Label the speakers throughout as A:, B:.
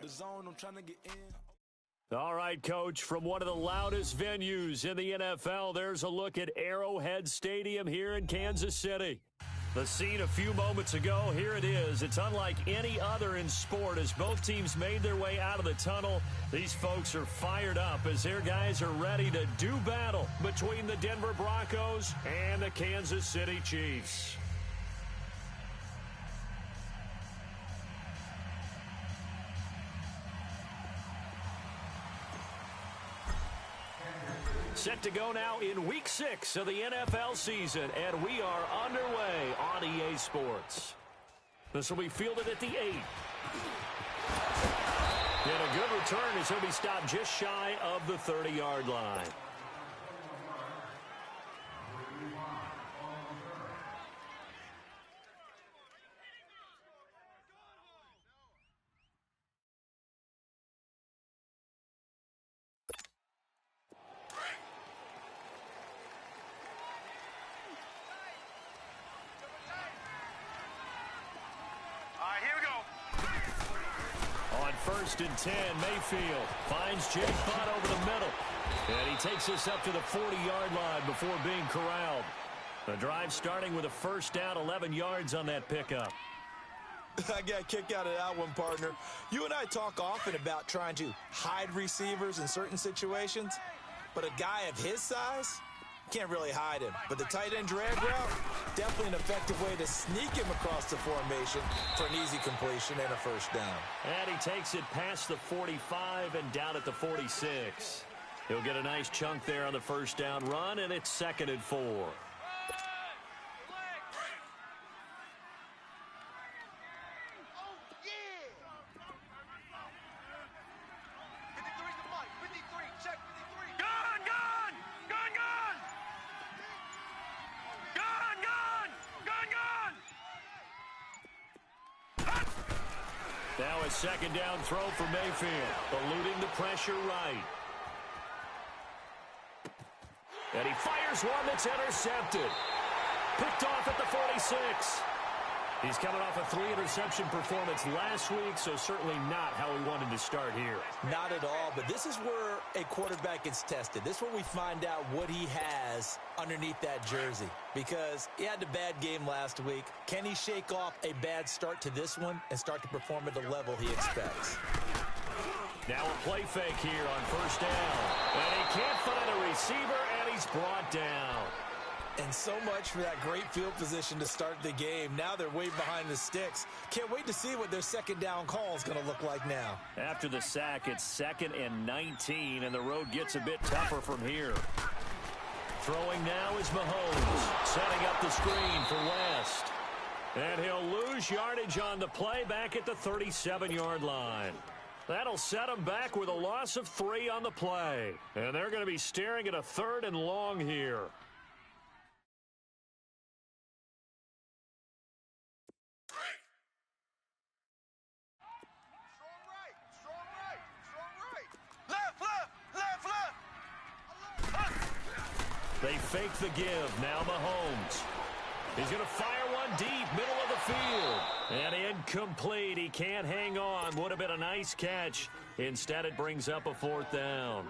A: the zone, I'm trying to get in.
B: All right, Coach, from one of the loudest venues in the NFL, there's a look at Arrowhead Stadium here in Kansas City. The scene a few moments ago, here it is. It's unlike any other in sport as both teams made their way out of the tunnel. These folks are fired up as their guys are ready to do battle between the Denver Broncos and the Kansas City Chiefs. Set to go now in Week 6 of the NFL season, and we are underway on EA Sports. This will be fielded at the 8. And a good return as he'll be stopped just shy of the 30-yard line. First and 10, Mayfield finds Jake Butt over the middle. And he takes this up to the 40-yard line before being corralled. The drive starting with a first down, 11 yards on that pickup.
C: I got a kick out of that one, partner. You and I talk often about trying to hide receivers in certain situations, but a guy of his size can't really hide him. But the tight end drag route, definitely an effective way to sneak him across the formation for an easy completion and a first down.
B: And he takes it past the 45 and down at the 46. He'll get a nice chunk there on the first down run, and it's 2nd and 4. Now a second down throw for Mayfield, eluding the pressure right. And he fires one that's intercepted. Picked off at the 46. He's coming off a 3-interception performance last week, so certainly not how he wanted to start here.
C: Not at all, but this is where a quarterback gets tested. This is where we find out what he has underneath that jersey, because he had a bad game last week. Can he shake off a bad start to this one and start to perform at the level he expects?
B: Now a play fake here on first down. And he can't find a receiver, and he's brought down.
C: And so much for that great field position to start the game. Now they're way behind the sticks. Can't wait to see what their second down call is going to look like now.
B: After the sack, it's 2nd and 19, and the road gets a bit tougher from here. Throwing now is Mahomes, setting up the screen for West. And he'll lose yardage on the play back at the 37-yard line. That'll set him back with a loss of 3 on the play. And they're going to be staring at a 3rd and long here. They fake the give. Now Mahomes. He's going to fire one deep, middle of the field. And incomplete. He can't hang on. Would have been a nice catch. Instead, it brings up a 4th down.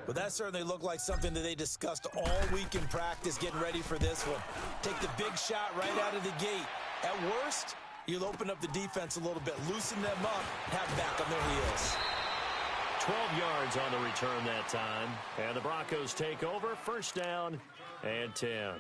C: But that certainly looked like something that they discussed all week in practice, getting ready for this one. Take the big shot right out of the gate. At worst, you'll open up the defense a little bit, loosen them up, have them back on their heels.
B: 12 yards on the return that time. And the Broncos take over, first down and 10.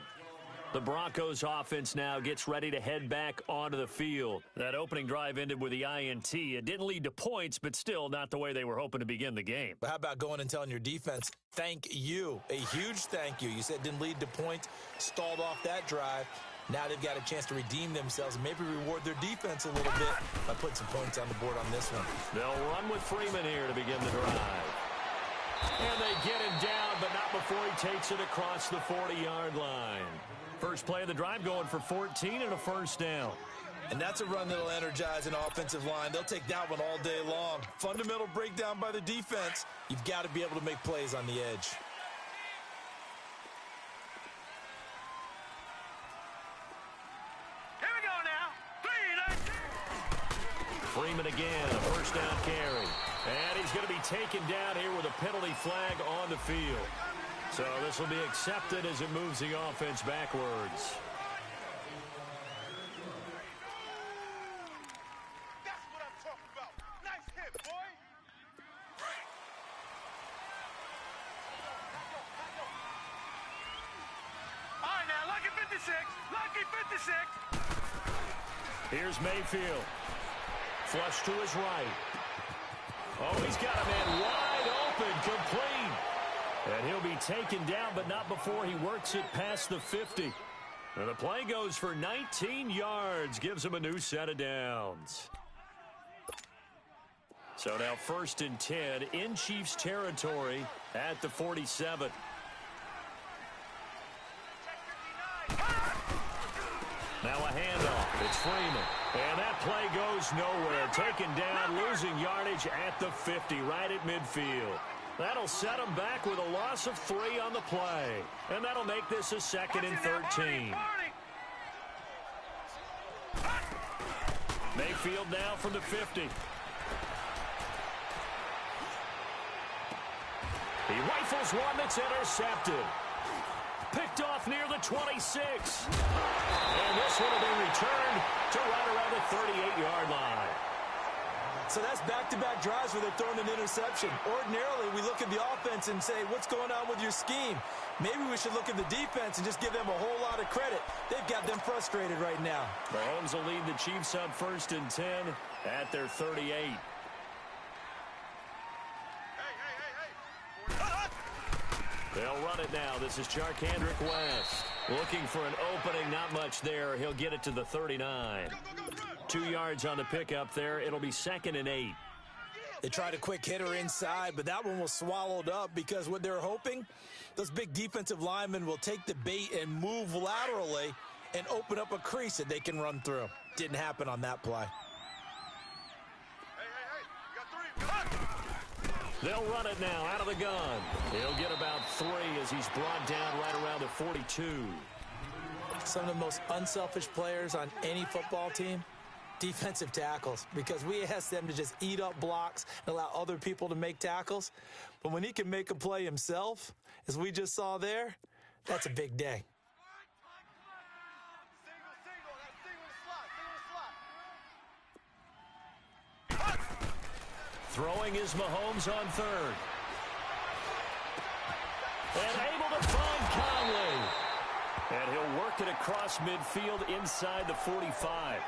B: The Broncos offense now gets ready to head back onto the field. That opening drive ended with the INT. It didn't lead to points, but still not the way they were hoping to begin the game.
C: But how about going and telling your defense, thank you, a huge thank you. You said it didn't lead to points, stalled off that drive. Now they've got a chance to redeem themselves and maybe reward their defense a little bit by putting some points on the board on this one.
B: They'll run with Freeman here to begin the drive. And they get him down, but not before he takes it across the 40-yard line. First play of the drive going for 14 and a first down.
C: And that's a run that'll energize an offensive line. They'll take that one all day long. Fundamental breakdown by the defense. You've got to be able to make plays on the edge.
B: Freeman again, a first down carry. And he's going to be taken down here with a penalty flag on the field. So this will be accepted as it moves the offense backwards.
D: That's what I'm talking about. Nice hit, boy. All right, now, lucky 56. Lucky 56.
B: Here's Mayfield. Flush to his right. Oh, he's got a man wide open, complete. And he'll be taken down, but not before he works it past the 50. And the play goes for 19 yards, gives him a new set of downs. So now 1st and 10 in Chiefs territory at the 47. Now a handoff. It's Freeman. And that play goes nowhere. Taken down, losing yardage at the 50, right at midfield. That'll set him back with a loss of 3 on the play. And that'll make this a 2nd and 13. Mayfield now from the 50. He rifles one that's intercepted. Picked off near the 26. And this one will be returned to right around the 38-yard line.
C: So that's back-to-back drives where they're throwing an interception. Ordinarily, we look at the offense and say, what's going on with your scheme? Maybe we should look at the defense and just give them a whole lot of credit. They've got them frustrated right now.
B: Mahomes will lead the Chiefs on 1st and 10 at their 38. They'll run it now. This is Charkandrick West. Looking for an opening, not much there. He'll get it to the 39. 2 yards on the pickup there. It'll be 2nd and 8.
C: They tried a quick hitter inside, but that one was swallowed up because what they're hoping, those big defensive linemen will take the bait and move laterally and open up a crease that they can run through. Didn't happen on that play.
B: They'll run it now out of the gun. He'll get about 3 as he's brought down right around the 42.
C: Some of the most unselfish players on any football team, defensive tackles, because we ask them to just eat up blocks and allow other people to make tackles. But when he can make a play himself, as we just saw there, that's a big day.
B: Throwing is Mahomes on 3rd. And able to find Conley. And he'll work it across midfield inside the 45.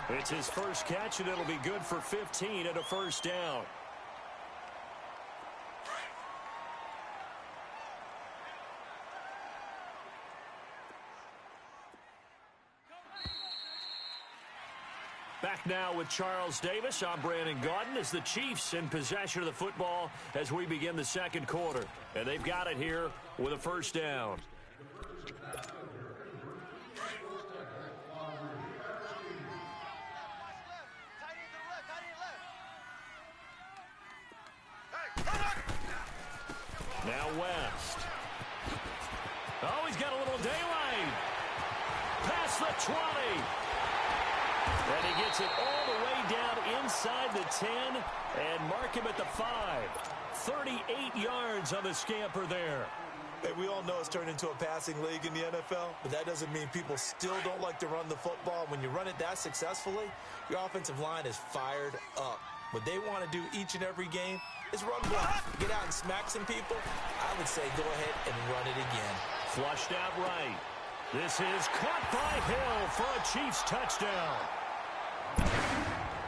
B: It's his first catch, and it'll be good for 15 and a first down. Back now with Charles Davis. I'm Brandon Gaudin as the Chiefs in possession of the football as we begin the 2nd quarter. And they've got it here with a first down. Now West. Oh, he's got a little daylight. Past the 20. And he gets it all the way down inside the 10 and mark him at the 5. 38 yards on the scamper there.
C: Hey, we all know it's turned into a passing league in the NFL, but that doesn't mean people still don't like to run the football. When you run it that successfully, your offensive line is fired up. What they want to do each and every game is run block. Get out and smack some people. I would say go ahead and run it again.
B: Flushed out right. This is caught by Hill for a Chiefs touchdown.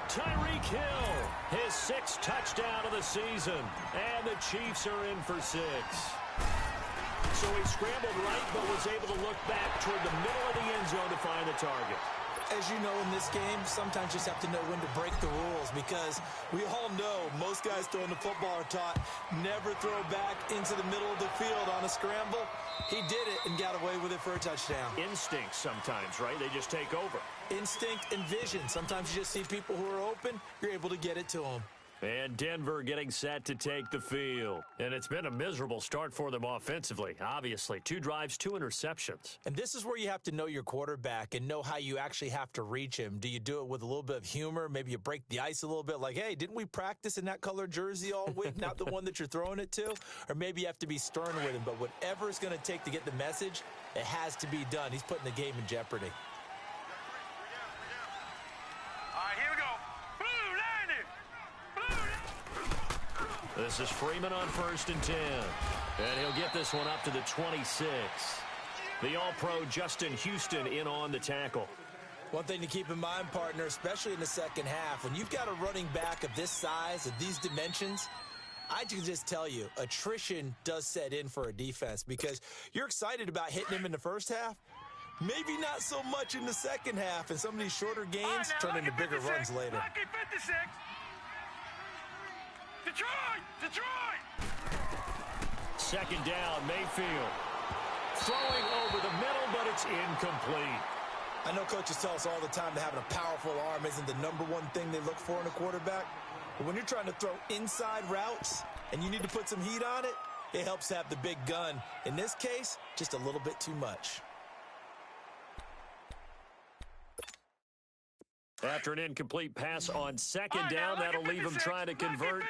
B: Tyreek Hill, his 6th touchdown of the season. And the Chiefs are in for 6. So he scrambled right, but was able to look back toward the middle of the end zone to find the target.
C: As you know, in this game, sometimes you just have to know when to break the rules, because we all know most guys throwing the football are taught never throw back into the middle of the field on a scramble. He did it and got away with it for a touchdown.
B: Instinct sometimes, right? They just take over.
C: Instinct and vision. Sometimes you just see people who are open, you're able to get it to them.
B: And Denver getting set to take the field. And it's been a miserable start for them offensively, obviously. 2 drives, 2 interceptions.
C: And this is where you have to know your quarterback and know how you actually have to reach him. Do you do it with a little bit of humor? Maybe you break the ice a little bit like, hey, didn't we practice in that color jersey all week, not the one that you're throwing it to? Or maybe you have to be stern with him. But whatever it's going to take to get the message, it has to be done. He's putting the game in jeopardy.
B: This is Freeman on 1st and 10. And he'll get this one up to the 26. The All-Pro Justin Houston in on the tackle.
C: One thing to keep in mind, partner, especially in the second half, when you've got a running back of this size, of these dimensions, I can just tell you, attrition does set in for a defense because you're excited about hitting him in the first half. Maybe not so much in the second half, and some of these shorter games turn into bigger runs later.
D: Lucky 56. Detroit!
B: Second down, Mayfield. Throwing over the middle, but it's incomplete.
C: I know coaches tell us all the time that having a powerful arm isn't the number one thing they look for in a quarterback. But when you're trying to throw inside routes and you need to put some heat on it, it helps have the big gun. In this case, just a little bit too much.
B: After an incomplete pass on second down, that'll leave him trying to convert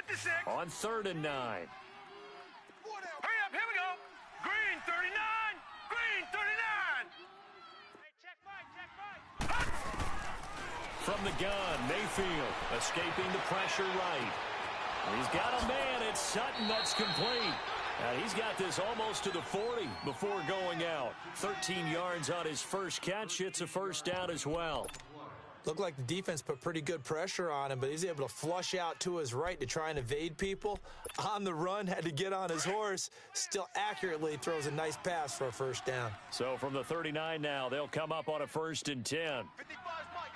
B: on 3rd and 9.
D: Hurry up, here we go. Green 39, green 39. Hey, check right.
B: From the gun, Mayfield escaping the pressure right. He's got a man, it's Sutton, that's complete. He's got this almost to the 40 before going out. 13 yards on his first catch. It's a first down as well.
C: Looked like the defense put pretty good pressure on him, but he's able to flush out to his right to try and evade people. On the run, had to get on his horse. Still accurately throws a nice pass for a first down.
B: So from the 39 now, they'll come up on a 1st and 10.
D: 55 guys,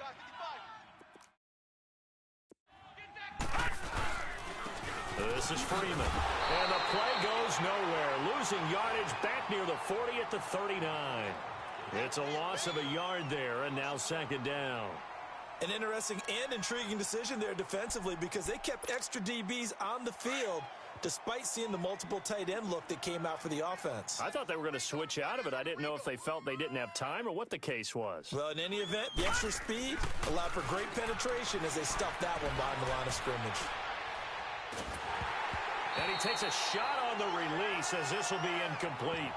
D: 55.
B: This is Freeman. And the play goes nowhere. Losing yardage back near the 40 at the 39. It's a loss of a yard there, and now 2nd down.
C: An interesting and intriguing decision there defensively because they kept extra DBs on the field despite seeing the multiple tight end look that came out for the offense.
B: I thought they were going to switch out of it. I didn't know if they felt they didn't have time or what the case was.
C: Well, in any event, the extra speed allowed for great penetration as they stuffed that one behind the line of scrimmage.
B: And he takes a shot on the release as this will be incomplete.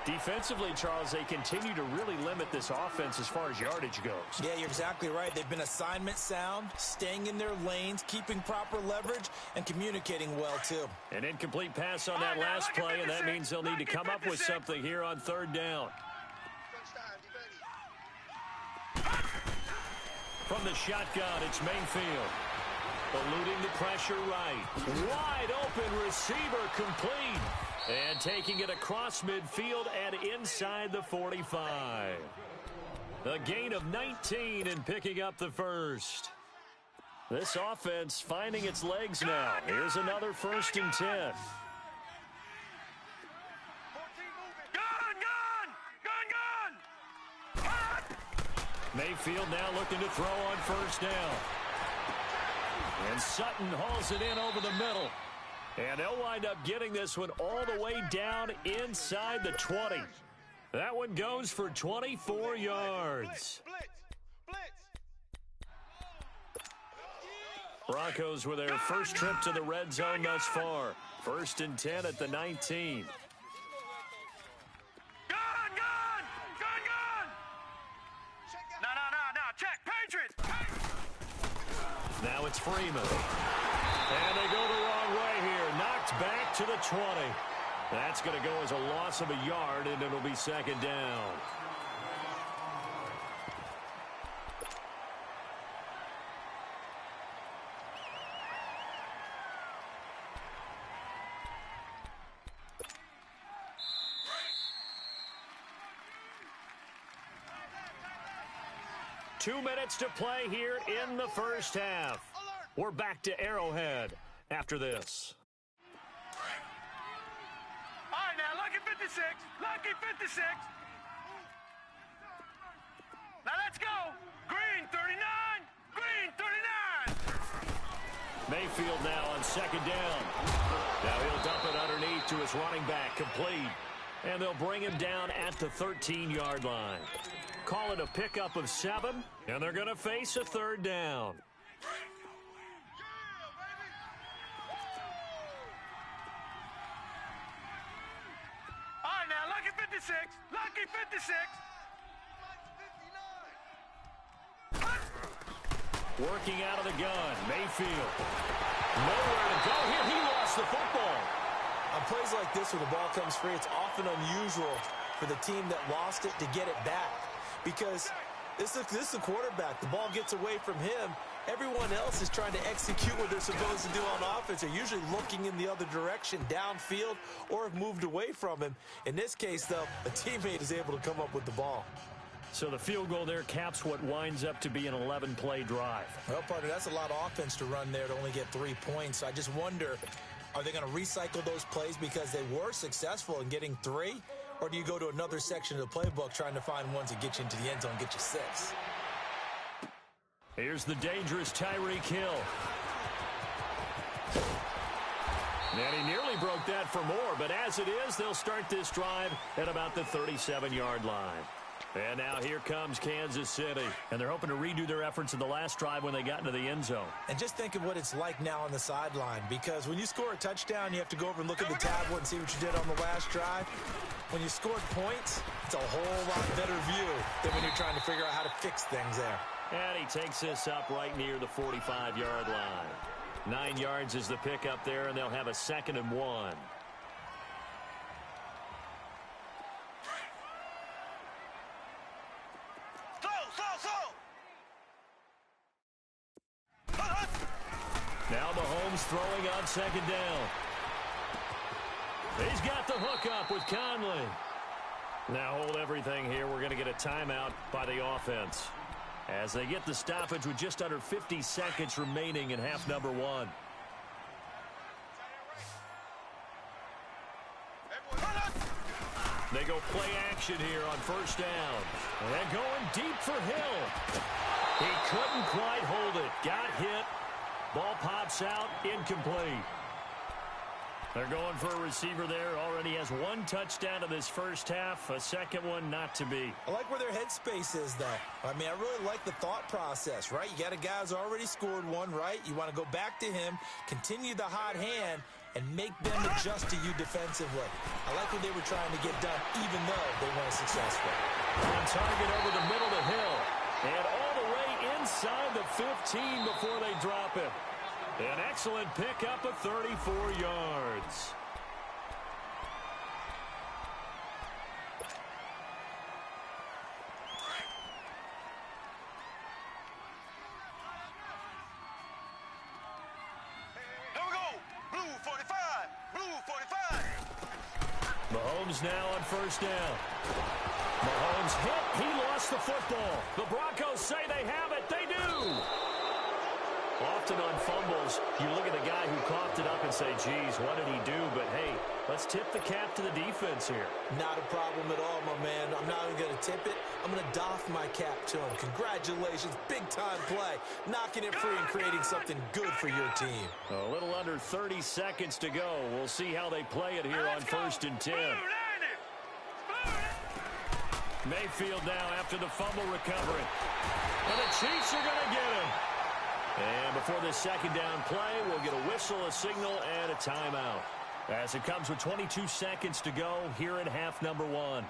B: Defensively, Charles, they continue to really limit this offense as far as yardage goes.
C: Yeah, you're exactly right. They've been assignment sound, staying in their lanes, keeping proper leverage, and communicating well, too.
B: An incomplete pass on that last play, and that means they'll need to come up with something here on 3rd down. From the shotgun, it's Mayfield. Eluding the pressure right. Wide open receiver complete. And taking it across midfield and inside the 45. A gain of 19 and picking up the first. This offense finding its legs now. Here's another 1st and 10. Mayfield now looking to throw on 1st down. And Sutton hauls it in over the middle. And they'll wind up getting this one all the way down inside the 20. That one goes for 24 yards. Broncos with their first trip to the red zone thus far. 1st and 10 at the 19.
D: Check, Patriots!
B: Now it's Freeman. And they go the wrong way here. Knocked back to the 20. That's going to go as a loss of a yard, and it'll be 2nd down. Two minutes to play here in the first half. We're back to Arrowhead after this.
D: All right, now, lucky 56. Lucky 56. Now, let's go. Green 39. Green 39.
B: Mayfield now on second down. Now he'll dump it underneath to his running back, complete. And they'll bring him down at the 13-yard line. Call it a pickup of 7, and they're going to face a third down.
D: All right, now, lucky 56. Lucky 56.
B: Working out of the gun, Mayfield. Nowhere to go here. He lost the football.
C: On plays like this where the ball comes free, it's often unusual for the team that lost it to get it back. Because this is the quarterback. The ball gets away from him. Everyone else is trying to execute what they're supposed to do on offense. They're usually looking in the other direction, downfield, or have moved away from him. In this case, though, a teammate is able to come up with the ball.
B: So the field goal there caps what winds up to be an 11-play drive.
C: Well, partner, that's a lot of offense to run there to only get 3 points. I just wonder, are they going to recycle those plays because they were successful in getting 3? Or do you go to another section of the playbook trying to find ones that get you into the end zone and get you 6?
B: Here's the dangerous Tyreek Hill. And he nearly broke that for more, but as it is, they'll start this drive at about the 37-yard line. And now here comes Kansas City. And they're hoping to redo their efforts in the last drive when they got into the end zone.
C: And just think of what it's like now on the sideline, because when you score a touchdown, you have to go over and look at the tablet and see what you did on the last drive. When you scored points, it's a whole lot better view than when you're trying to figure out how to fix things there.
B: And he takes this up right near the 45-yard line. 9 yards is the pickup there, and they'll have a 2nd and 1. Now Mahomes throwing on 2nd down. He's got the hook up with Conley. Now hold everything here. We're going to get a timeout by the offense as they get the stoppage with just under 50 seconds remaining in half number 1. They go play action here on 1st down. And going deep for Hill. He couldn't quite hold it. Got hit. Ball pops out, incomplete. They're going for a receiver there. Already has 1 touchdown in this first half. A second one not to be.
C: I like where their headspace is, though. I mean, I really like the thought process, right? You got a guy who's already scored 1, right? You want to go back to him, continue the hot hand, and make them adjust to you defensively. I like what they were trying to get done, even though they weren't successful.
B: On target over the middle to Hill. And all the way inside the 15 before they drop it. An excellent pickup of 34 yards.
D: Here we go. Blue 45. Blue 45.
B: Mahomes now on 1st down. Mahomes hit. He lost the football. The Broncos say they have it. They do. Often on fumbles, you look at the guy who coughed it up and say, geez, what did he do? But, hey, let's tip the cap to the defense here.
C: Not a problem at all, my man. I'm not even going to tip it. I'm going to doff my cap to him. Congratulations. Big-time play. Knocking it free and creating something good for your team.
B: A little under 30 seconds to go. We'll see how they play it here on 1st and 10. Mayfield now after the fumble recovery. And the Chiefs are going to get him. And before this 2nd down play, we'll get a whistle, a signal, and a timeout. As it comes with 22 seconds to go here in half number 1.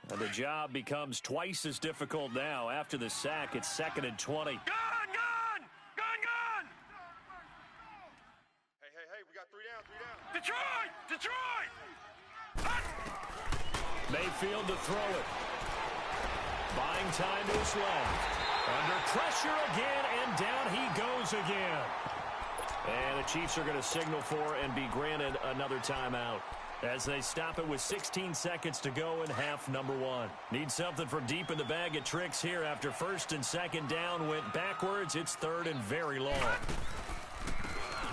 B: And the job becomes twice as difficult now. After the sack, it's 2nd and 20.
D: Gun! Hey, we got 3 down. Detroit!
B: Mayfield to throw it. Buying time to his left. Under pressure again, and down he goes again. And the Chiefs are going to signal for and be granted another timeout as they stop it with 16 seconds to go in half number 1. Need something from deep in the bag of tricks here after 1st and 2nd down went backwards. It's 3rd and very long.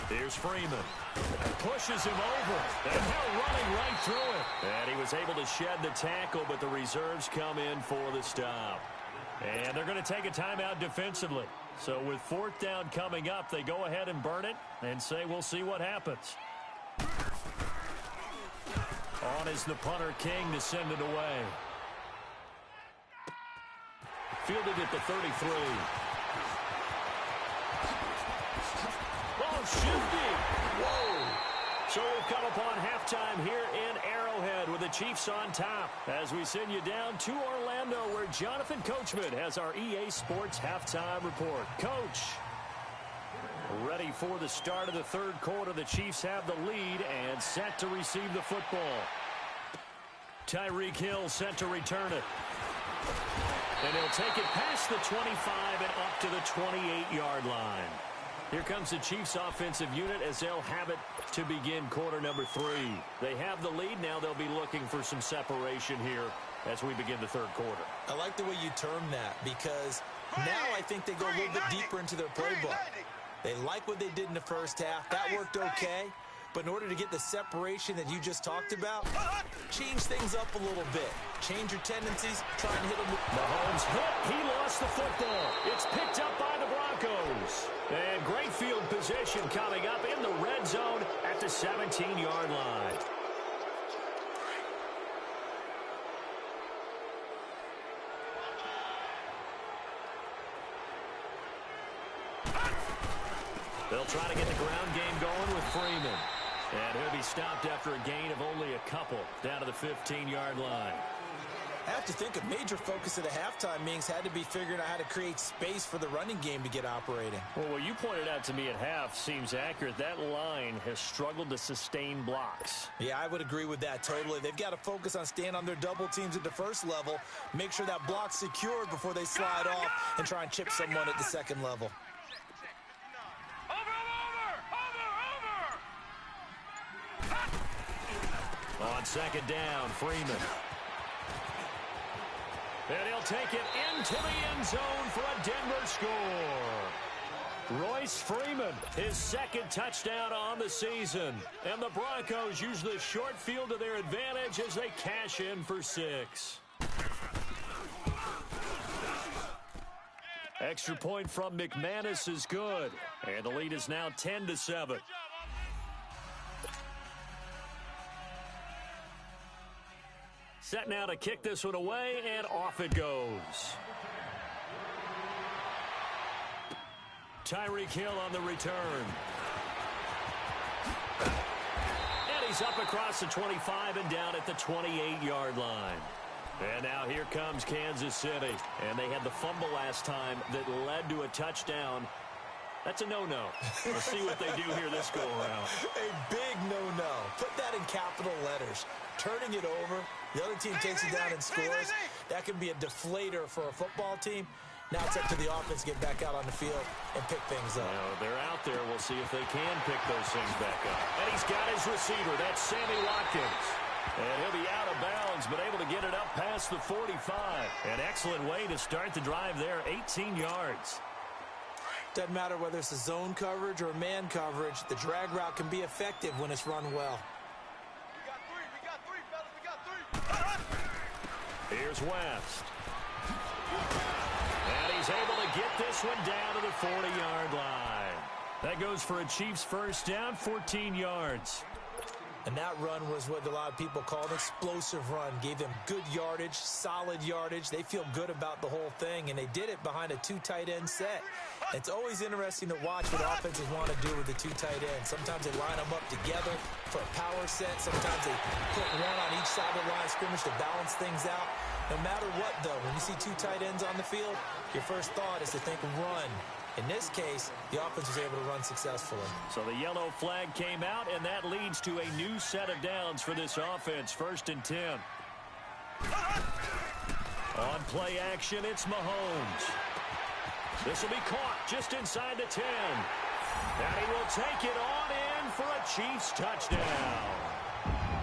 B: Here's Freeman. Pushes him over. And now running right through it. And he was able to shed the tackle, but the reserves come in for the stop. And they're going to take a timeout defensively. So with fourth down coming up, they go ahead and burn it and say we'll see what happens. On is the punter, King, to send it away. Fielded at the 33. Ball shifting. Whoa. So we've come upon halftime here in Arrowhead with the Chiefs on top as we send you down to Orlando where Jonathan Coachman has our EA Sports halftime report. Coach, ready for the start of the third quarter. The Chiefs have the lead and set to receive the football. Tyreek Hill set to return it. And he'll take it past the 25 and up to the 28-yard line. Here comes the Chiefs offensive unit as they'll have it to begin quarter number 3. They have the lead. Now they'll be looking for some separation here as we begin the third quarter.
C: I like the way you term that because now I think they go a little bit deeper into their playbook. They like what they did in the first half. That worked okay. But in order to get the separation that you just talked about, change things up a little bit. Change your tendencies, try and hit them.
B: Mahomes hit. He lost the football. It's picked up by the Broncos. And great field position coming up in the red zone at the 17-yard line. They'll try to get the ground game going with Freeman. And he'll be stopped after a gain of only a couple down to the 15-yard line.
C: I have to think a major focus of the halftime meetings had to be figuring out how to create space for the running game to get operating.
B: Well, what you pointed out to me at half seems accurate. That line has struggled to sustain blocks.
C: Yeah, I would agree with that totally. They've got to focus on staying on their double teams at the first level, make sure that block's secured before they slide off and try and chip someone at the second level.
B: On second down, Freeman. And he'll take it into the end zone for a Denver score. Royce Freeman, his second touchdown on the season. And the Broncos use the short field to their advantage as they cash in for 6. Extra point from McManus is good. And the lead is now 10-7. Set now to kick this one away, and off it goes. Tyreek Hill on the return. And he's up across the 25 and down at the 28-yard line. And now here comes Kansas City. And they had the fumble last time that led to a touchdown. That's a no-no. Let's see what they do here this go-around.
C: A big no-no. Put that in capital letters. Turning it over, the other team takes it down and scores. That can be a deflator for a football team. Now it's up to the offense to get back out on the field and pick things up.
B: Now, they're out there. We'll see if they can pick those things back up. And he's got his receiver. That's Sammy Watkins. And he'll be out of bounds, but able to get it up past the 45. An excellent way to start the drive there, 18 yards.
C: Doesn't matter whether it's a zone coverage or man coverage, the drag route can be effective when it's run well.
B: Here's West. And he's able to get this one down to the 40-yard line. That goes for a Chiefs first down, 14 yards.
C: And that run was what a lot of people call an explosive run. Gave them good yardage, solid yardage. They feel good about the whole thing, and they did it behind a 2 tight end set. It's always interesting to watch what offenses want to do with the 2 tight ends. Sometimes they line them up together for a power set. Sometimes they put one on each side of the line of scrimmage to balance things out. No matter what, though, when you see 2 tight ends on the field, your first thought is to think run. In this case, the offense was able to run successfully.
B: So the yellow flag came out, and that leads to a new set of downs for this offense. 1st and 10. On play action, it's Mahomes. This will be caught just inside the 10. And he will take it on in for a Chiefs touchdown.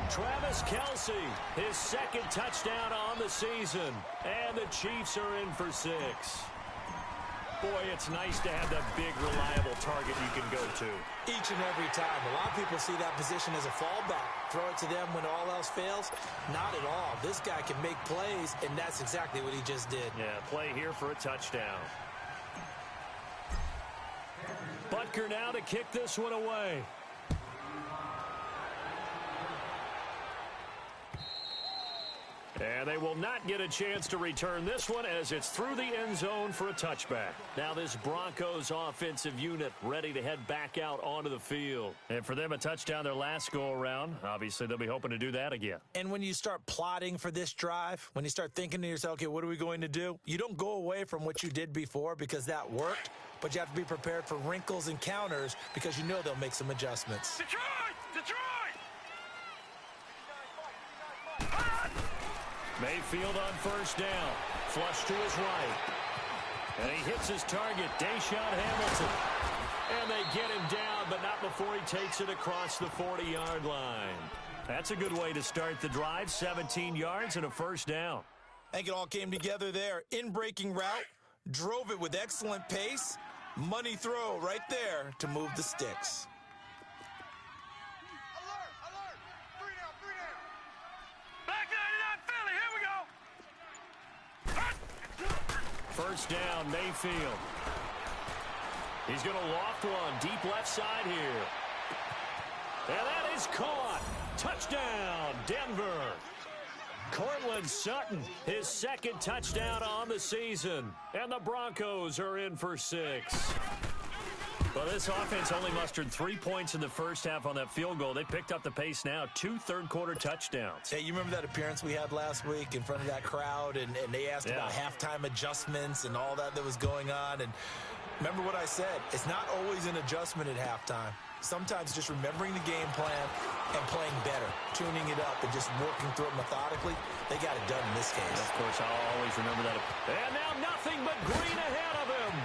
B: Travis Kelce, his second touchdown on the season. And the Chiefs are in for 6. Boy, it's nice to have that big, reliable target you can go to.
C: Each and every time. A lot of people see that position as a fallback. Throw it to them when all else fails. Not at all. This guy can make plays, and that's exactly what he just did.
B: Yeah, play here for a touchdown. Butker now to kick this one away. And they will not get a chance to return this one as it's through the end zone for a touchback. Now this Broncos offensive unit ready to head back out onto the field. And for them, a touchdown their last go-around. Obviously, they'll be hoping to do that again.
C: And when you start plotting for this drive, when you start thinking to yourself, okay, what are we going to do? You don't go away from what you did before because that worked, but you have to be prepared for wrinkles and counters because you know they'll make some adjustments.
D: Detroit! Detroit!
B: Mayfield on first down. Flush to his right. And he hits his target, Deshaun Hamilton. And they get him down, but not before he takes it across the 40-yard line. That's a good way to start the drive. 17 yards and a first down.
C: I think it all came together there. In-breaking route, drove it with excellent pace. Money throw right there to move the sticks.
B: First down, Mayfield. He's going to loft one, deep left side here. And that is caught. Touchdown, Denver. Cortland Sutton, his second touchdown on the season. And the Broncos are in for 6. Well, this offense only mustered 3 points in the first half on that field goal. They picked up the pace now, 2 third-quarter touchdowns.
C: Hey, you remember that appearance we had last week in front of that crowd, and they asked about halftime adjustments and all that was going on. And remember what I said, it's not always an adjustment at halftime. Sometimes just remembering the game plan and playing better, tuning it up and just working through it methodically, they got it done in this case.
B: Of course, I'll always remember that. And now nothing but green ahead of him.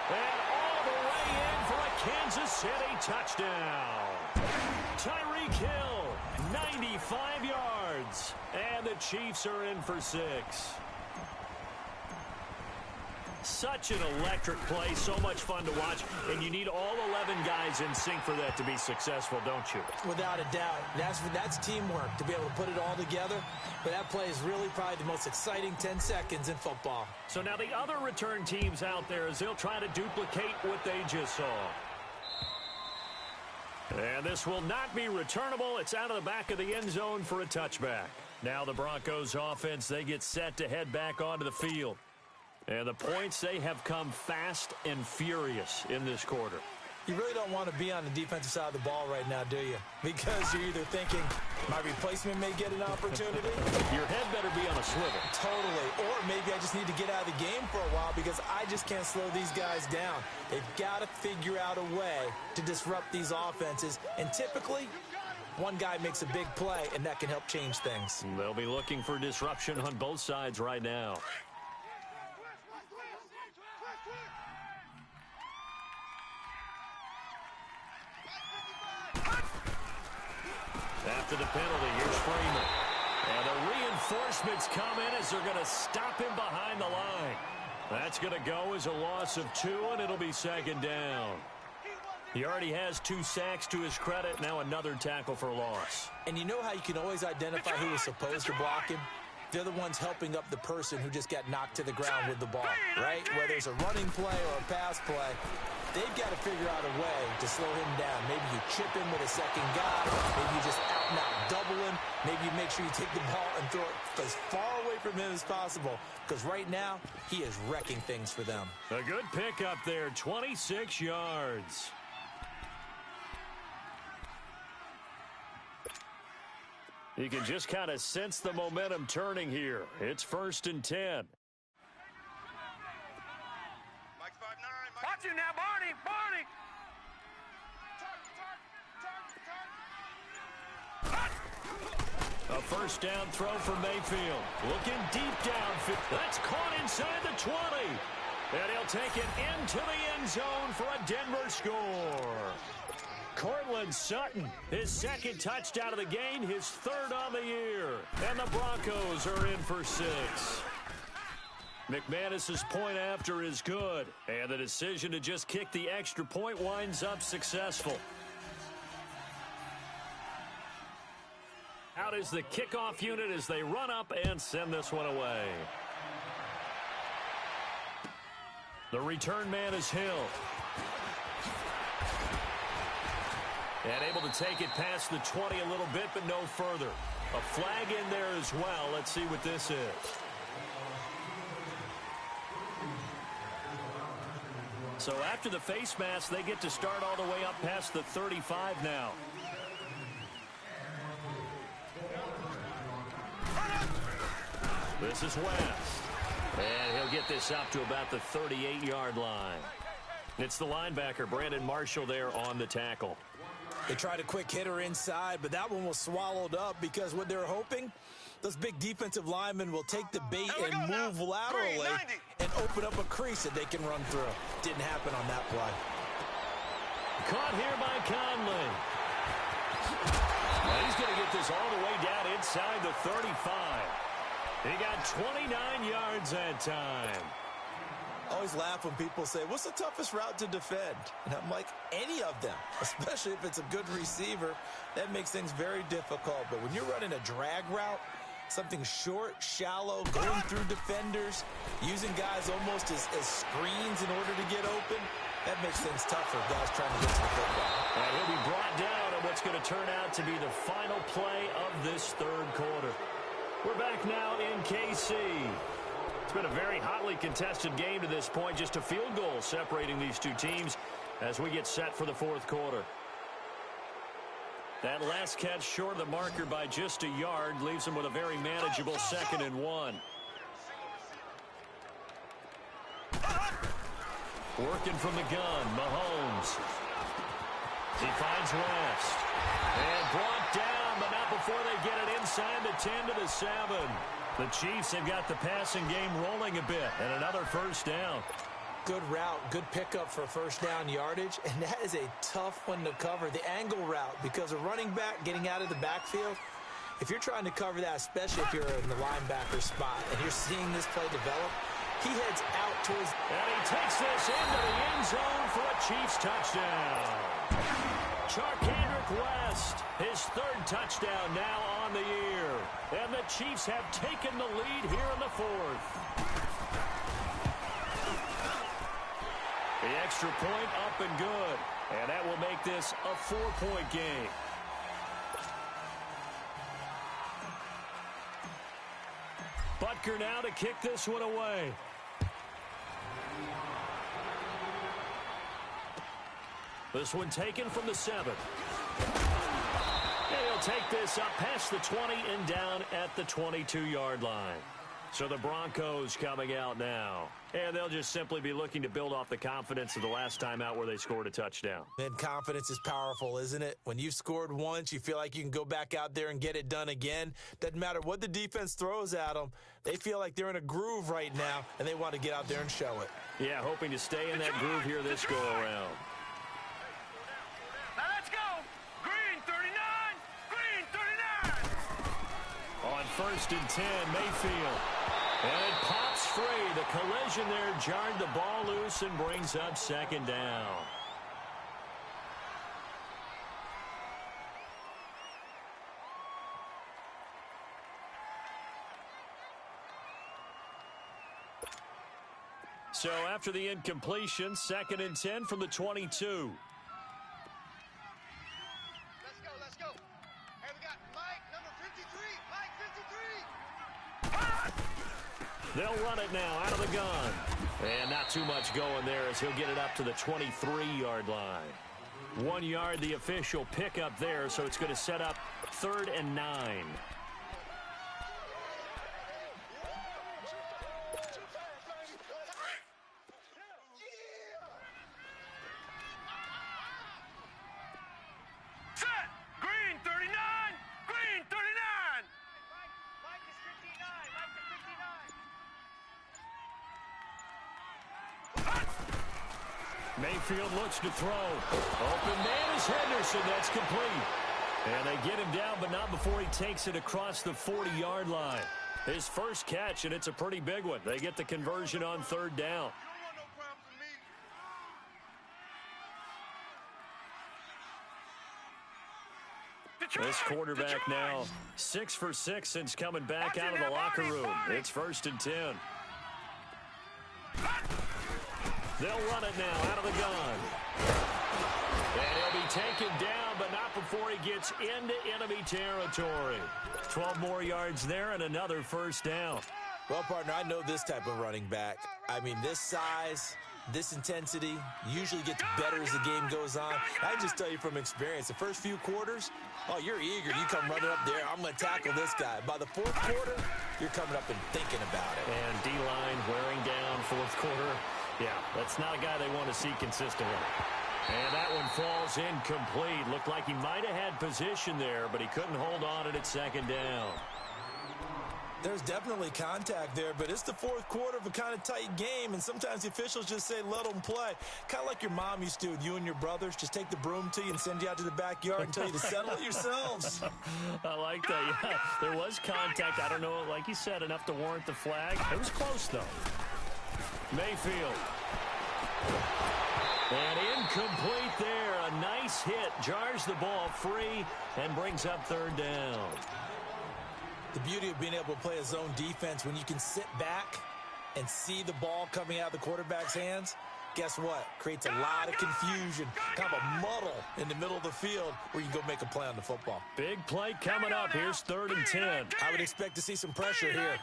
B: And all the way in for a Kansas City touchdown. Tyreek Hill, 95 yards. And the Chiefs are in for 6. Such an electric play, so much fun to watch, and you need all 11 guys in sync for that to be successful, don't you?
C: Without a doubt. That's teamwork, to be able to put it all together. But that play is really probably the most exciting 10 seconds in football.
B: So now the other return teams out there, as they'll try to duplicate what they just saw. And this will not be returnable. It's out of the back of the end zone for a touchback. Now the Broncos offense, they get set to head back onto the field. And the points, they have come fast and furious in this quarter.
C: You really don't want to be on the defensive side of the ball right now, do you? Because you're either thinking, my replacement may get an opportunity.
B: Your head better be on a swivel.
C: Totally. Or maybe I just need to get out of the game for a while because I just can't slow these guys down. They've got to figure out a way to disrupt these offenses. And typically, one guy makes a big play, and that can help change things.
B: They'll be looking for disruption on both sides right now. After the penalty, here's Freeman. And the reinforcements come in as they're going to stop him behind the line. That's going to go as a loss of 2, and it'll be second down. He already has 2 sacks to his credit. Now another tackle for loss.
C: And you know how you can always identify who was supposed to block him? They're the ones helping up the person who just got knocked to the ground with the ball, right? Whether it's a running play or a pass play, they've got to figure out a way to slow him down. Maybe you chip him with a second guy. Maybe you just out-and-out double him. Maybe you make sure you take the ball and throw it as far away from him as possible. Because right now, he is wrecking things for them.
B: A good pickup there, 26 yards. You can just kind of sense the momentum turning here. It's 1st and 10.
D: Watch you now, Barney!
B: A first down throw for Mayfield. Looking deep downfield. That's caught inside the 20. And he'll take it into the end zone for a Denver score. Cortland Sutton, his second touchdown of the game, his third on the year. And the Broncos are in for 6. McManus's point after is good. And the decision to just kick the extra point winds up successful. Out is the kickoff unit as they run up and send this one away. The return man is Hill. And able to take it past the 20 a little bit, but no further. A flag in there as well. Let's see what this is. So after the face mask, they get to start all the way up past the 35 now. This is West. And he'll get this up to about the 38-yard line. It's the linebacker, Brandon Marshall, there on the tackle.
C: They tried a quick hitter inside, but that one was swallowed up because what they're hoping, those big defensive linemen will take the bait and move laterally and open up a crease that they can run through. Didn't happen on that play.
B: Caught here by Conley. Well, he's going to get this all the way down inside the 35. He got 29 yards that time.
C: I always laugh when people say, what's the toughest route to defend? And I'm like, any of them, especially if it's a good receiver. That makes things very difficult. But when you're running a drag route, something short, shallow, going through defenders, using guys almost as screens in order to get open, that makes things tough for guys trying to get to the football.
B: And he'll be brought down on what's going to turn out to be the final play of this third quarter. We're back now in KC. It's been a very hotly contested game to this point. Just a field goal separating these two teams as we get set for the fourth quarter. That last catch short of the marker by just a yard leaves them with a very manageable 2nd and 1. Working from the gun, Mahomes. He finds West. And brought down, but not before they get it inside the 10 to the 7. The Chiefs have got the passing game rolling a bit, and another first down.
C: Good route, good pickup for first down yardage, and that is a tough one to cover, the angle route, because a running back getting out of the backfield, if you're trying to cover that, especially if you're in the linebacker spot, and you're seeing this play develop, he heads out towards...
B: And he takes this into the end zone for a Chiefs touchdown. Charcandrick West, his third touchdown now on the year. And the Chiefs have taken the lead here in the fourth. The extra point up and good. And that will make this a 4-point game. Butker now to kick this one away. This one taken from the 7. And he'll take this up past the 20 and down at the 22-yard line. So the Broncos coming out now. And they'll just simply be looking to build off the confidence of the last time out where they scored a touchdown.
C: And confidence is powerful, isn't it? When you've scored once, you feel like you can go back out there and get it done again. Doesn't matter what the defense throws at them. They feel like they're in a groove right now, and they want to get out there and show it.
B: Yeah, hoping to stay in that groove here this go-around.
D: Now let's go. Green 39. Green 39.
B: On 1st and 10, Mayfield. And it pops free. The collision there jarred the ball loose and brings up 2nd down. So after the incompletion, 2nd and 10 from the 22.
D: Let's go. Hey, we got Mike, number 53. Mike 53.
B: They'll run it now out of the gun. And not too much going there as he'll get it up to the 23-yard line. 1 yard, the official pickup there, so it's going to set up 3rd and 9.
D: Set. Green 39. Green 39. Mike is 59. Mike is 59.
B: Mayfield looks to throw. Open man is Henderson. That's complete. And they get him down, but not before he takes it across the 40-yard line. His first catch, and it's a pretty big one. They get the conversion on third down. This quarterback now 6 for 6 since coming back out of the locker room. It's 1st and 10. They'll run it now out of the gun. And he'll be taken down, but not before he gets into enemy territory. 12 more yards there and another first down.
C: Well, partner, I know this type of running back. I mean, this size, this intensity usually gets better as the game goes on. I just tell you from experience, the first few quarters, oh, you're eager. You come running up there, I'm going to tackle this guy. By the fourth quarter, you're coming up and thinking about it.
B: And D-line wearing down fourth quarter. Yeah, that's not a guy they want to see consistently. And that one falls incomplete. Looked like he might have had position there, but he couldn't hold on it at second down.
C: There's definitely contact there, but it's the fourth quarter of a kind of tight game, and sometimes the officials just say, let them play. Kind of like your mom used to with you and your brothers. Just take the broom to you and send you out to the backyard and tell you to settle it yourselves.
B: I like that. Yeah, there was contact. I don't know, like you said, enough to warrant the flag. It was close, though. Mayfield. And incomplete there. A nice hit. Jars the ball free and brings up third down.
C: The beauty of being able to play a zone defense, when you can sit back and see the ball coming out of the quarterback's hands, guess what? Creates a lot of confusion, kind of a muddle in the middle of the field where you can go make a play on the football.
B: Big play coming up. Here's 3rd and 10.
C: I would expect to see some pressure here.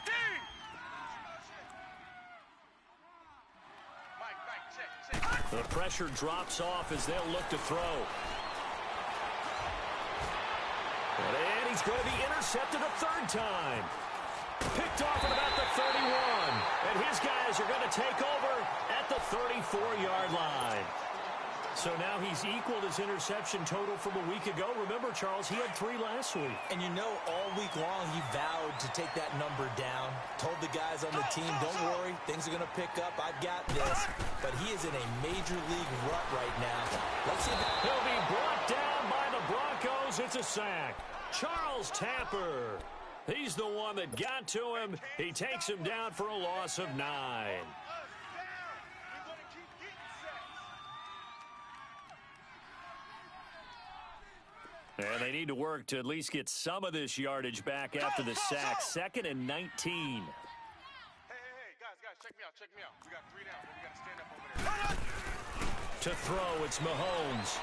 B: The pressure drops off as they'll look to throw. And he's going to be intercepted a third time. Picked off at about the 31. And his guys are going to take over at the 34-yard line. So now he's equaled his interception total from a week ago. Remember, Charles, he had 3 last week.
C: And you know, all week long he vowed to take that number down. Told the guys on the team, don't worry, things are going to pick up. I've got this. But he is in a major league rut right now. Let's see if
B: he'll be brought down by the Broncos. It's a sack. Charles Tapper. He's the one that got to him. He takes him down for a loss of 9. And they need to work to at least get some of this yardage back after the sack. 2nd and 19.
D: Hey, guys, check me out. We got 3 down, but we got to stand up over there.
B: To throw, it's Mahomes.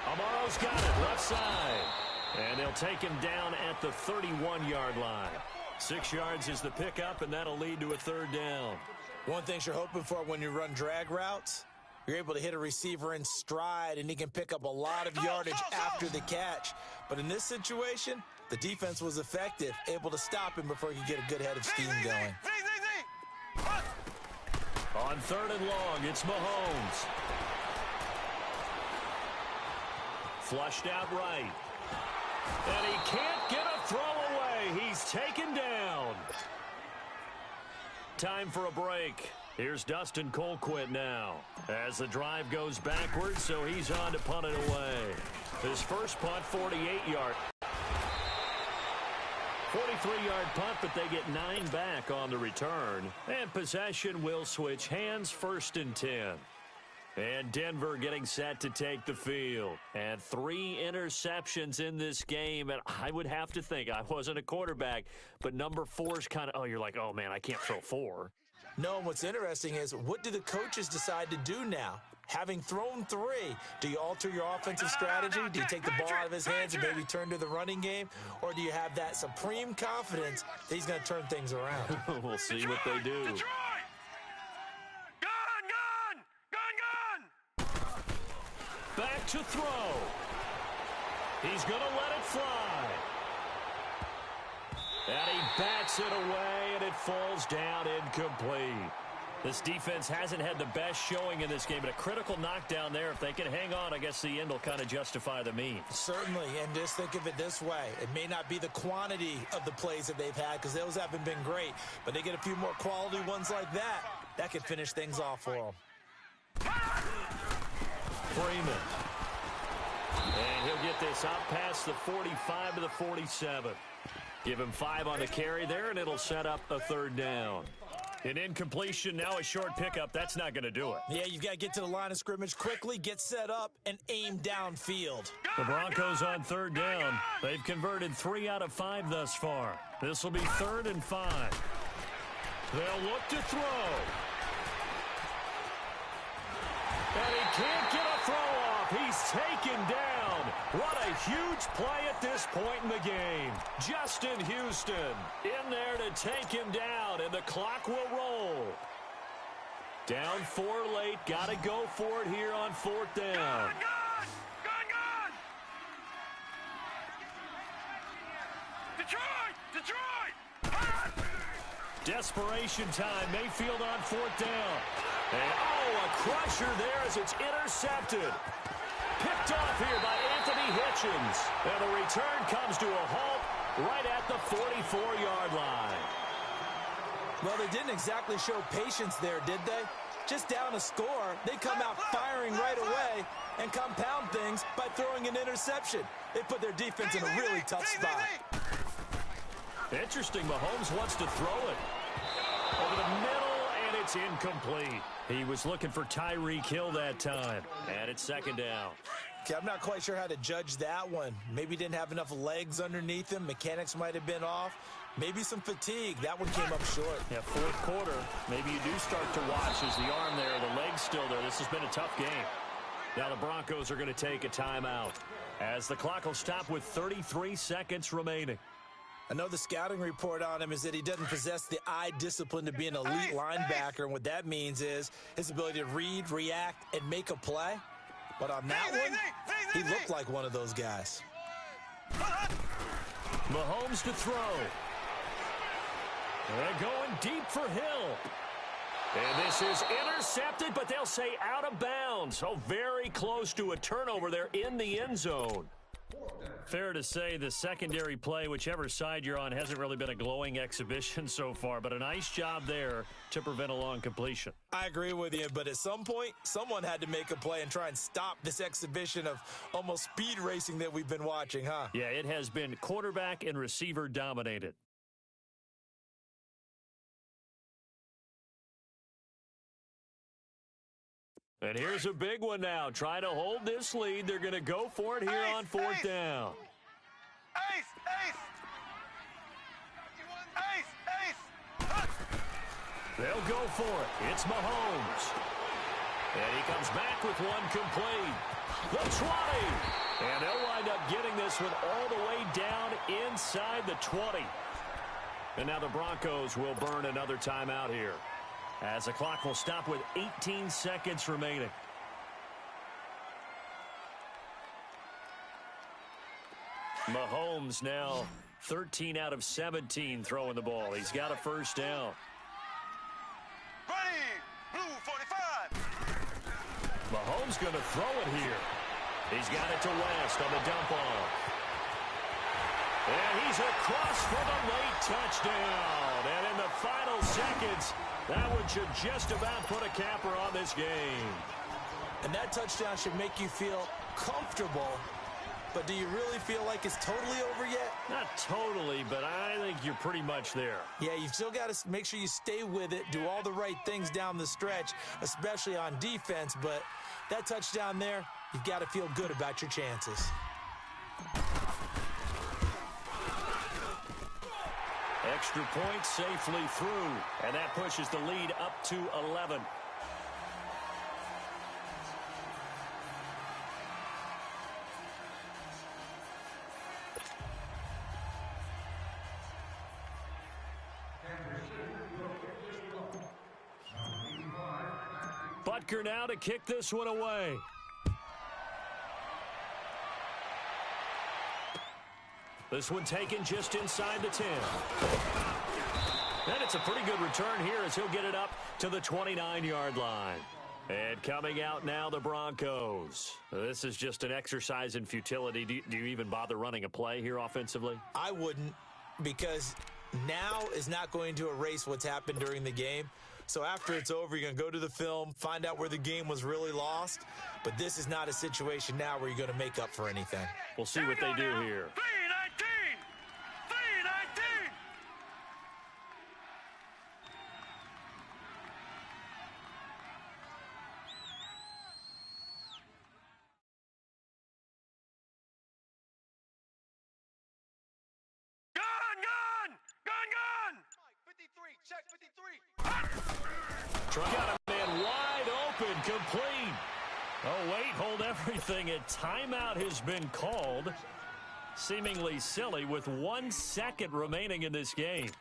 B: Amaro's got it, left side. And they'll take him down at the 31-yard line. 6 yards is the pickup, and that'll lead to a third down.
C: One thing you're hoping for when you run drag routes, you're able to hit a receiver in stride, and he can pick up a lot of yardage after the catch. But in this situation, the defense was effective, able to stop him before he could get a good head of steam going.
B: On 3rd and long, it's Mahomes. Flushed out right. And he can't get a throw away. He's taken down. Time for a break. Here's Dustin Colquitt now as the drive goes backwards, so he's on to punt it away. His first punt, 48-yard. 43-yard punt, but they get 9 back on the return. And possession will switch hands, 1st and 10. And Denver getting set to take the field. And 3 interceptions in this game. And I would have to think, I wasn't a quarterback, but number 4's kind of, you're like, oh, man, I can't throw 4.
C: No, and what's interesting is, what do the coaches decide to do now? Having thrown 3, do you alter your offensive strategy? Do you take the ball out of his hands and maybe turn to the running game? Or do you have that supreme confidence that he's going to turn things around?
B: We'll see what they do. Back to throw. He's going to let it fly. And he bats it away, and it falls down incomplete. This defense hasn't had the best showing in this game, but a critical knockdown there. If they can hang on, I guess the end will kind of justify the means.
C: Certainly, and just think of it this way. It may not be the quantity of the plays that they've had, because those haven't been great, but they get a few more quality ones like that. That could finish things off for them.
B: Freeman. And he'll get this out past the 45 to the 47. Give him 5 on the carry there, and it'll set up a third down. An incompletion, now a short pickup. That's not going to do it.
C: Yeah, you've got to get to the line of scrimmage quickly, get set up, and aim downfield.
B: The Broncos on third down. They've converted 3 out of 5 thus far. This will be 3rd and 5. They'll look to throw. And he can't get a throw off. He's taken down. What a huge play at this point in the game. Justin Houston in there to take him down, and the clock will roll. Down 4 late. Got to go for it here on 4th down.
D: Gun! Detroit!
B: Desperation time. Mayfield on 4th down. And, a crusher there as it's intercepted. Picked off here by Anthony Hitchens. And the return comes to a halt right at the 44-yard line.
C: Well, they didn't exactly show patience there, did they? Just down a score, they come out firing right away and compound things by throwing an interception. They put their defense in a really tough spot.
B: Interesting, Mahomes wants to throw it over the middle, and it's incomplete. He was looking for Tyreek Hill that time, and it's 2nd down.
C: Okay, I'm not quite sure how to judge that one. Maybe didn't have enough legs underneath him. Mechanics might have been off. Maybe some fatigue. That one came up short.
B: Yeah, 4th quarter. Maybe you do start to watch as the arm there, the leg's still there. This has been a tough game. Now the Broncos are going to take a timeout as the clock will stop with 33 seconds remaining.
C: I know the scouting report on him is that he doesn't possess the eye discipline to be an elite linebacker, and what that means is his ability to read, react, and make a play. But on that one, he looked like one of those guys.
B: Mahomes to throw. They're going deep for Hill. And this is intercepted, but they'll say out of bounds. So very close to a turnover there in the end zone. Fair to say the secondary play, whichever side you're on, hasn't really been a glowing exhibition so far, but a nice job there to prevent a long completion.
C: I agree with you, but at some point, someone had to make a play and try and stop this exhibition of almost speed racing that we've been watching, huh?
B: Yeah, it has been quarterback and receiver dominated. And here's a big one now. Trying to hold this lead. They're going to go for it here on 4th down. They'll go for it. It's Mahomes. And he comes back with one complete. The 20. And they'll wind up getting this one all the way down inside the 20. And now the Broncos will burn another timeout here, as the clock will stop with 18 seconds remaining. Mahomes now 13 out of 17 throwing the ball. He's got a 1st down.
D: Ready, blue 45.
B: Mahomes going to throw it here. He's got it to West on the dump off. And he's across for the late touchdown. And in the final seconds, that one should just about put a capper on this game.
C: And that touchdown should make you feel comfortable. But do you really feel like it's totally over yet?
B: Not totally, but I think you're pretty much there.
C: Yeah, you've still got to make sure you stay with it, do all the right things down the stretch, especially on defense. But that touchdown there, you've got to feel good about your chances.
B: Extra point safely through, and that pushes the lead up to 11. Butker now to kick this one away. This one taken just inside the 10. And it's a pretty good return here as he'll get it up to the 29-yard line. And coming out now, the Broncos. This is just an exercise in futility. Do you even bother running a play here offensively?
C: I wouldn't, because now is not going to erase what's happened during the game. So after it's over, you're going to go to the film, find out where the game was really lost. But this is not a situation now where you're going to make up for anything.
B: We'll see what they do here.
D: 319! 319! Gun! 53, check 53.
B: Got a man wide open, complete. Oh, wait, hold everything. A timeout has been called. Seemingly silly with 1 second remaining in this game.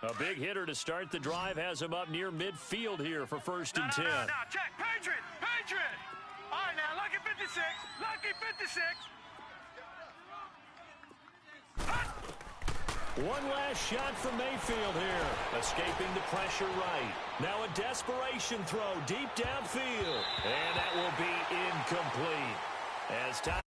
B: A big hitter to start the drive has him up near midfield here for 1st and 10.
D: Now, check. Patriot! Patriot! All right, now, lucky 56. Lucky 56.
B: One last shot from Mayfield here. Escaping the pressure right. Now a desperation throw deep downfield. And that will be incomplete. As time